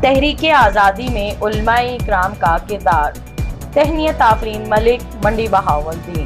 تحریک آزادی میں علماء اکرام کا کردار۔ تہنیت آفرین ملک منڈی بہاولدین۔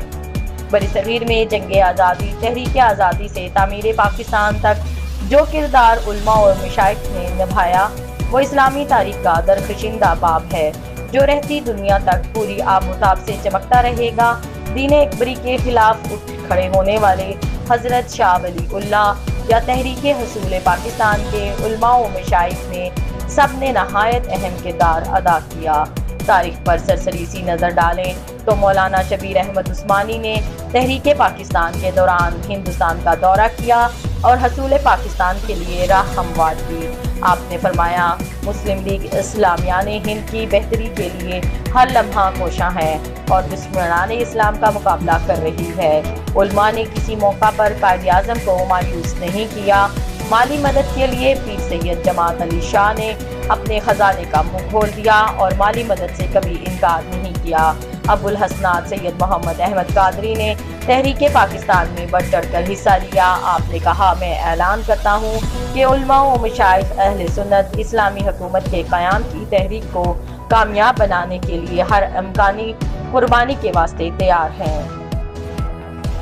برصغیر میں جنگ آزادی، تحریک آزادی سے تعمیر پاکستان تک جو کردار علماء اور مشائخ نے نبھایا وہ اسلامی تاریخ کا درخشندہ باب ہے جو رہتی دنیا تک پوری آب و تاب سے چمکتا رہے گا۔ دین اکبری کے خلاف اٹھ کھڑے ہونے والے حضرت شاہ ولی اللہ یا تحریک حصول پاکستان کے علماء و مشائخ نے سب نے نہایت اہم کردار ادا کیا۔ تاریخ پر سرسری سی نظر ڈالیں تو مولانا شبیر احمد عثمانی نے تحریک پاکستان کے دوران ہندوستان کا دورہ کیا اور حصول پاکستان کے لیے راہ ہموار کی۔ آپ نے فرمایا، مسلم لیگ اسلامیہ نے ہند کی بہتری کے لیے ہر لمحہ کوشاں ہے اور دشمنان اسلام کا مقابلہ کر رہی ہے۔ علماء نے کسی موقع پر قائد اعظم کو مایوس نہیں کیا۔ مالی مدد کے لیے پیر سید جماعت علی شاہ نے اپنے خزانے کا منہ کھول دیا اور مالی مدد سے کبھی انکار نہیں کیا۔ ابو الحسنات سید محمد احمد قادری نے تحریک پاکستان میں بڑھ چڑھ کر حصہ لیا۔ آپ نے کہا، میں اعلان کرتا ہوں کہ علماء و مشائخ اہل سنت اسلامی حکومت کے قیام کی تحریک کو کامیاب بنانے کے لیے ہر امکانی قربانی کے واسطے تیار ہیں۔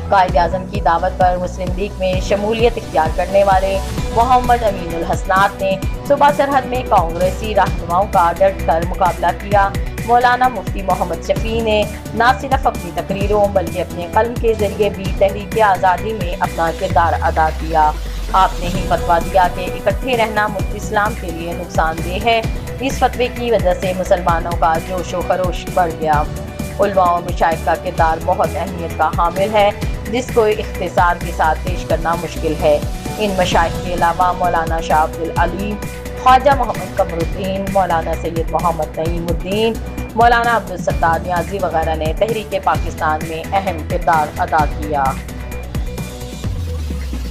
قائد اعظم کی دعوت پر مسلم لیگ میں شمولیت اختیار کرنے والے محمد امین الحسنات نے صوبہ سرحد میں کانگریسی رہنماؤں کا ڈٹ کر مقابلہ کیا۔ مولانا مفتی محمد شفیع نے نہ صرف اپنی تقریروں بلکہ اپنے قلم کے ذریعے بھی تحریک آزادی میں اپنا کردار ادا کیا۔ آپ نے ہی فتویٰ دیا کہ اکٹھے رہنا ملک اسلام کے لیے نقصان دہ ہے۔ اس فتوے کی وجہ سے مسلمانوں کا جوش و خروش بڑھ گیا۔ علماء و مشائخ کا کردار بہت اہمیت کا حامل ہے جس کو اختصار کے ساتھ پیش کرنا مشکل ہے۔ ان مشائخ کے علاوہ مولانا شاہ عبد العلیم، خواجہ محمد قمر الدین، مولانا سید محمد نعیم الدین، مولانا عبدالستار نیازی وغیرہ نے تحریک پاکستان میں اہم کردار ادا کیا۔